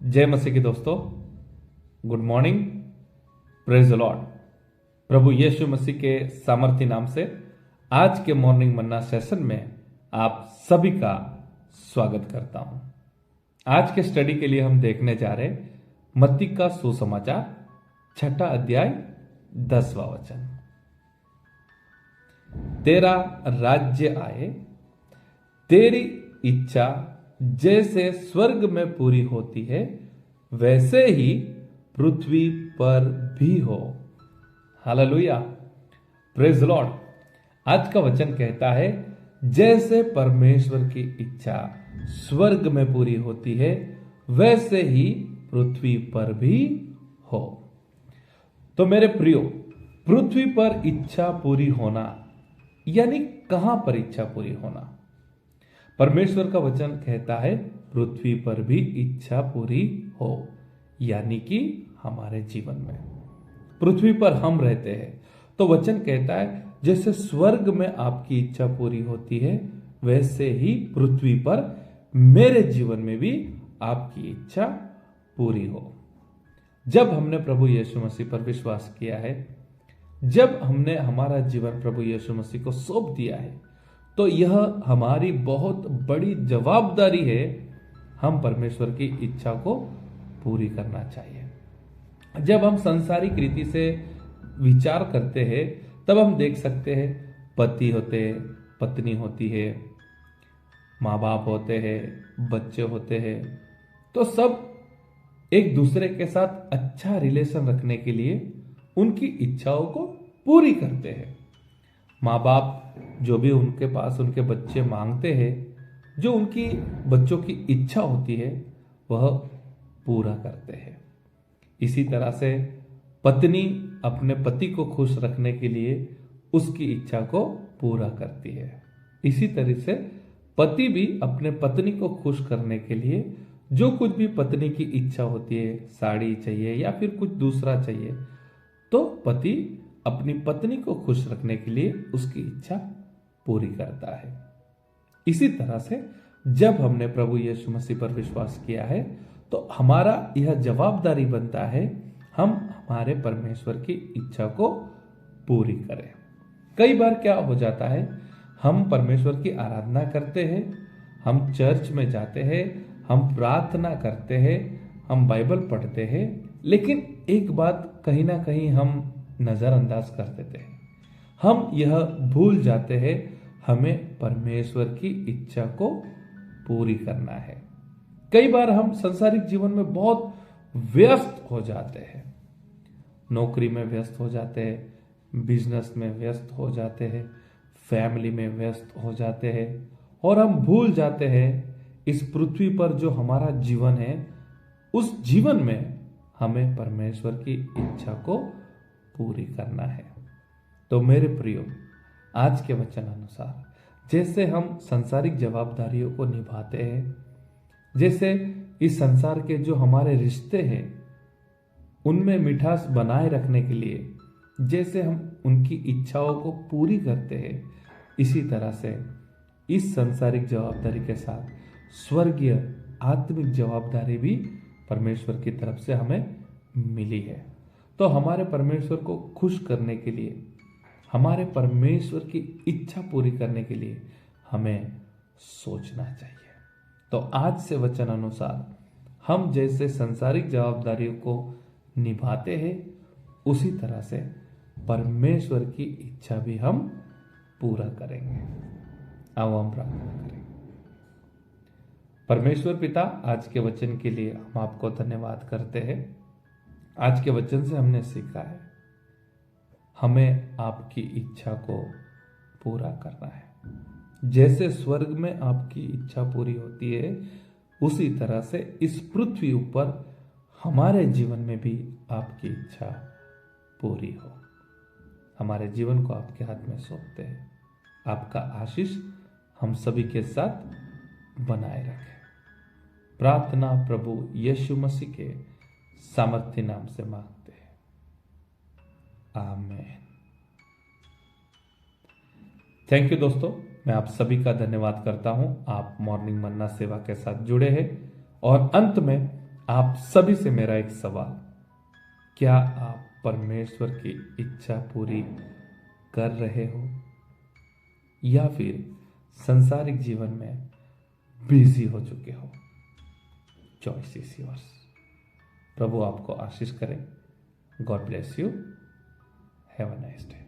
जय मसीह के दोस्तों, good morning, praise the Lord. प्रभु यीशु मसीह के सामर्थ्य नाम से आज के मॉर्निंग मन्ना सेशन में आप सभी का स्वागत करता हूं। आज के स्टडी के लिए हम देखने जा रहे मत्ती का सुसमाचार 6 अध्याय 10वां वचन। तेरा राज्य आए, तेरी इच्छा जैसे स्वर्ग में पूरी होती है वैसे ही पृथ्वी पर भी हो। Hallelujah, praise the Lord. आज का वचन कहता है जैसे परमेश्वर की इच्छा स्वर्ग में पूरी होती है वैसे ही पृथ्वी पर भी हो। तो मेरे प्रियो, पृथ्वी पर इच्छा पूरी होना यानी कहां पर इच्छा पूरी होना? परमेश्वर का वचन कहता है पृथ्वी पर भी इच्छा पूरी हो, यानी कि हमारे जीवन में पृथ्वी पर हम रहते हैं। तो वचन कहता है जैसे स्वर्ग में आपकी इच्छा पूरी होती है वैसे ही पृथ्वी पर मेरे जीवन में भी आपकी इच्छा पूरी हो। जब हमने प्रभु यीशु मसीह पर विश्वास किया है, जब हमने हमारा जीवन प्रभु यीशु मसीह को सौंप दिया है, तो यह हमारी बहुत बड़ी जवाबदारी है। हम परमेश्वर की इच्छा को पूरी करना चाहिए। जब हम सांसारिक रीति से विचार करते हैं तब हम देख सकते हैं पति होते हैं, पत्नी होती है, माँ बाप होते हैं, बच्चे होते हैं, तो सब एक दूसरे के साथ अच्छा रिलेशन रखने के लिए उनकी इच्छाओं को पूरी करते हैं। माँ बाप जो भी उनके पास उनके बच्चे मांगते हैं, जो उनकी बच्चों की इच्छा होती है वह पूरा करते हैं। इसी तरह से पत्नी अपने पति को खुश रखने के लिए उसकी इच्छा को पूरा करती है। इसी तरह से पति भी अपने पत्नी को खुश करने के लिए जो कुछ भी पत्नी की इच्छा होती है, साड़ी चाहिए या फिर कुछ दूसरा चाहिए, तो पति अपनी पत्नी को खुश रखने के लिए उसकी इच्छा पूरी करता है। इसी तरह से जब हमने प्रभु यीशु मसीह पर विश्वास किया है तो हमारा यह जवाबदारी बनता है हम हमारे परमेश्वर की इच्छा को पूरी करें। कई बार क्या हो जाता है, हम परमेश्वर की आराधना करते हैं, हम चर्च में जाते हैं, हम प्रार्थना करते हैं, हम बाइबल पढ़ते हैं, लेकिन एक बात कहीं ना कहीं हम नजरअंदाज कर देते हैं। हम यह भूल जाते हैं हमें परमेश्वर की इच्छा को पूरी करना है। कई बार हम सांसारिक जीवन में बहुत व्यस्त हो जाते हैं, नौकरी में व्यस्त हो जाते हैं, बिजनेस में व्यस्त हो जाते हैं, फैमिली में व्यस्त हो जाते हैं, और हम भूल जाते हैं इस पृथ्वी पर जो हमारा जीवन है उस जीवन में हमें परमेश्वर की इच्छा को पूरी करना है। तो मेरे प्रियो, आज के वचन अनुसार जैसे हम सांसारिक जवाबदारियों को निभाते हैं, जैसे इस संसार के जो हमारे रिश्ते हैं उनमें मिठास बनाए रखने के लिए जैसे हम उनकी इच्छाओं को पूरी करते हैं, इसी तरह से इस सांसारिक जवाबदारी के साथ स्वर्गीय आत्मिक जवाबदारी भी परमेश्वर की तरफ से हमें मिली है। तो हमारे परमेश्वर को खुश करने के लिए, हमारे परमेश्वर की इच्छा पूरी करने के लिए हमें सोचना चाहिए। तो आज से वचन अनुसार हम जैसे सांसारिक जवाबदारियों को निभाते हैं उसी तरह से परमेश्वर की इच्छा भी हम पूरा करेंगे। आओ हम प्रार्थना करें। परमेश्वर पिता, आज के वचन के लिए हम आपको धन्यवाद करते हैं। आज के वचन से हमने सीखा है हमें आपकी इच्छा को पूरा करना है। जैसे स्वर्ग में आपकी इच्छा पूरी होती है उसी तरह से इस पृथ्वी ऊपर हमारे जीवन में भी आपकी इच्छा पूरी हो। हमारे जीवन को आपके हाथ में सौंपते हैं। आपका आशीष हम सभी के साथ बनाए रखें। प्रार्थना प्रभु यीशु मसीह के सामर्थ्य नाम से मांगते हैं, आमीन। थैंक यू दोस्तों, मैं आप सभी का धन्यवाद करता हूं। आप मॉर्निंग मन्ना सेवा के साथ जुड़े हैं और अंत में आप सभी से मेरा एक सवाल, क्या आप परमेश्वर की इच्छा पूरी कर रहे हो या फिर संसारिक जीवन में बिजी हो चुके हो? Choice is yours. प्रभु आपको आशीष करे। God bless you. Have a nice day.